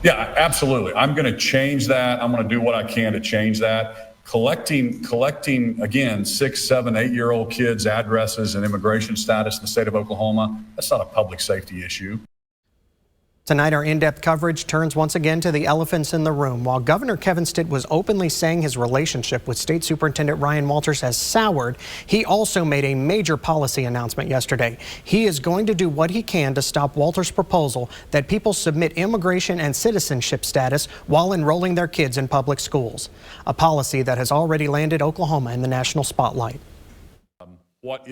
Yeah, absolutely. I'm going to change that. I'm going to do what I can to change that. Collecting again, 6, 7, 8-year-old kids' addresses and immigration status in the state of Oklahoma, that's not a public safety issue. Tonight, our in-depth coverage turns once again to the elephants in the room. While Governor-Kevin-Stitt was openly saying his relationship with State Superintendent Ryan Walters has soured, he also made a major policy announcement yesterday. He is going to do what he can to stop Walters' proposal that people submit immigration and citizenship status while enrolling their kids in public schools, a policy that has already landed Oklahoma in the national spotlight.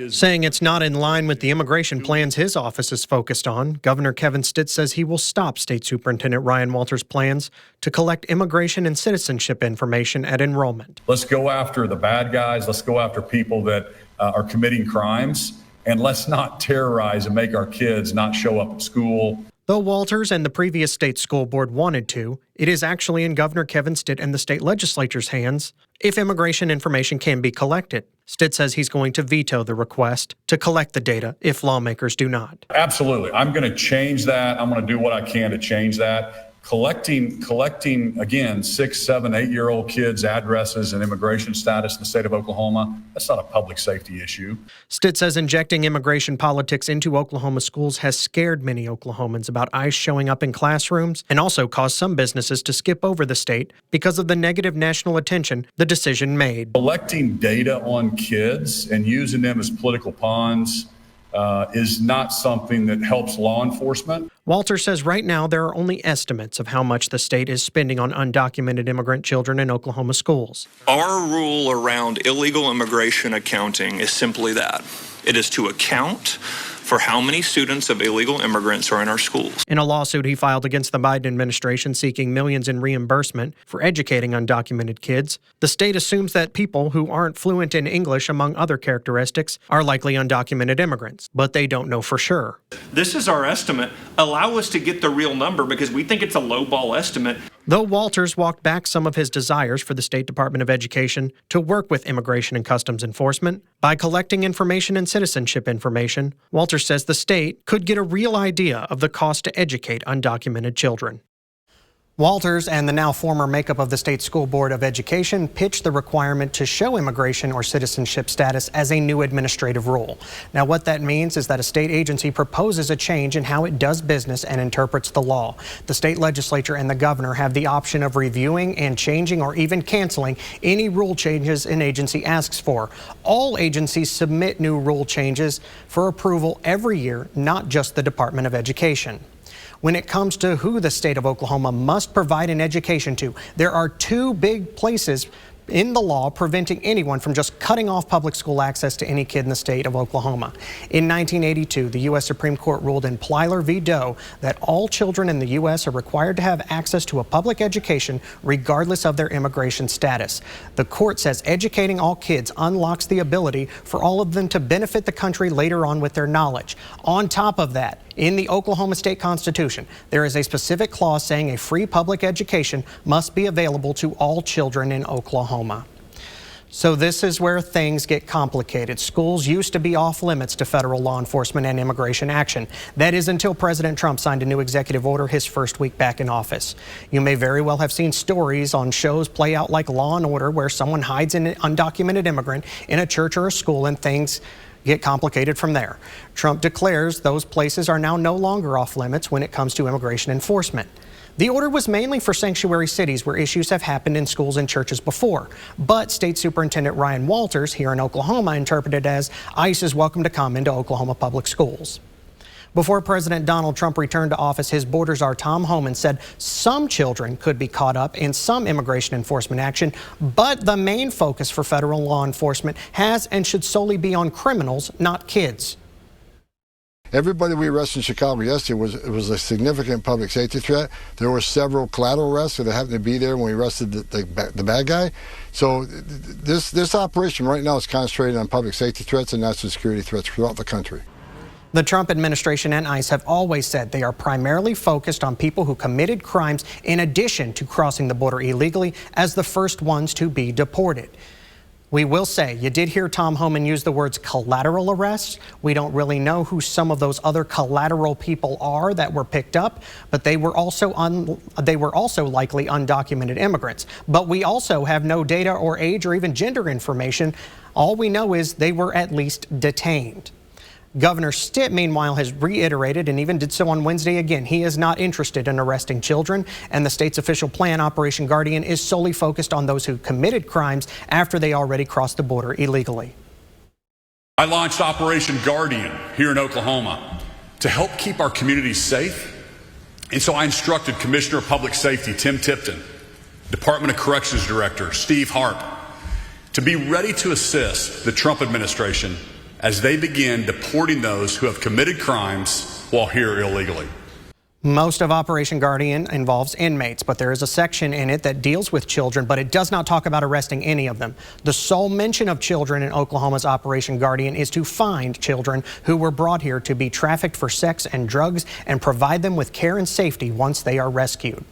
Saying it's not in line with the immigration plans his office is focused on, Governor-Kevin-Stitt says he will stop State Superintendent Ryan Walters' plans to collect immigration and citizenship information at enrollment. Let's go after the bad guys. Let's go after people that are committing crimes, and let's not terrorize and make our kids not show up at school. Though Walters and the previous state school board wanted to, it is actually in Governor Kevin-Stitt and the state legislature's hands if immigration information can be collected. Stitt says he's going to veto the request to collect the data if lawmakers do not. Absolutely. I'm going to change that. I'm going to do what I can to change that. Collecting again, 6, 7, 8-year-old kids' addresses and immigration status in the state of Oklahoma, that's not a public safety issue. Stitt says injecting immigration politics into Oklahoma schools has scared many Oklahomans about ICE showing up in classrooms and also caused some businesses to skip over the state because of the negative national attention the decision made. Collecting data on kids and using them as political pawns is not something that helps law enforcement. Walter says right now there are only estimates of how much the state is spending on undocumented immigrant children in Oklahoma schools. Our rule around illegal immigration accounting is simply that. It is to account for how many students of illegal immigrants are in our schools. In a lawsuit he filed against the Biden administration seeking millions in reimbursement for educating undocumented kids, the state assumes that people who aren't fluent in English, among other characteristics, are likely undocumented immigrants, but they don't know for sure. This is our estimate. Allow us to get the real number because we think it's a lowball estimate. Though Walters walked back some of his desires for the State Department of Education to work with Immigration and Customs Enforcement, by collecting information and citizenship information, Walters says the state could get a real idea of the cost to educate undocumented children. Walters and the now former makeup of the State School Board of Education pitched the requirement to show immigration or citizenship status as a new administrative rule. Now, what that means is that a state agency proposes a change in how it does business and interprets the law. The state legislature and the governor have the option of reviewing and changing or even canceling any rule changes an agency asks for. All agencies submit new rule changes for approval every year, not just the Department of Education. When it comes to who the state of Oklahoma must provide an education to, there are two big places in the law preventing anyone from just cutting off public school access to any kid in the state of Oklahoma. In 1982, the U.S. Supreme Court ruled in Plyler v. Doe that all children in the U.S. are required to have access to a public education regardless of their immigration status. The court says educating all kids unlocks the ability for all of them to benefit the country later on with their knowledge. On top of that, in the Oklahoma State Constitution, there is a specific clause saying a free public education must be available to all children in Oklahoma. So this is where things get complicated. Schools used to be off limits to federal law enforcement and immigration action. That is until President Trump signed a new executive order his first week back in office. You may very well have seen stories on shows play out like Law and Order where someone hides an undocumented immigrant in a church or a school and things get complicated from there. Trump declares those places are now no longer off limits when it comes to immigration enforcement. The order was mainly for sanctuary cities where issues have happened in schools and churches before, but State Superintendent Ryan Walters here in Oklahoma interpreted as ICE is welcome to come into Oklahoma public schools. Before President Donald Trump returned to office, his border czar Tom Homan said some children could be caught up in some immigration enforcement action, but the main focus for federal law enforcement has and should solely be on criminals, not kids. Everybody we arrested in Chicago yesterday was a significant public safety threat. There were several collateral arrests that happened to be there when we arrested the bad guy. So this operation right now is concentrated on public safety threats and national security threats throughout the country. The Trump administration and ICE have always said they are primarily focused on people who committed crimes in addition to crossing the border illegally as the first ones to be deported. We will say, you did hear Tom Homan use the words collateral arrests. We don't really know who some of those other collateral people are that were picked up, but they were also likely undocumented immigrants. But we also have no data or age or even gender information. All we know is they were at least detained. Governor Stitt, meanwhile, has reiterated, and even did so on Wednesday again, he is not interested in arresting children, and the state's official plan, Operation Guardian, is solely focused on those who committed crimes after they already crossed the border illegally. I launched Operation Guardian here in Oklahoma to help keep our communities safe, and so I instructed Commissioner of Public Safety Tim Tipton, Department of Corrections Director Steve Harp, to be ready to assist the Trump administration as they begin deporting those who have committed crimes while here illegally. Most of Operation Guardian involves inmates, but there is a section in it that deals with children, but it does not talk about arresting any of them. The sole mention of children in Oklahoma's Operation Guardian is to find children who were brought here to be trafficked for sex and drugs and provide them with care and safety once they are rescued.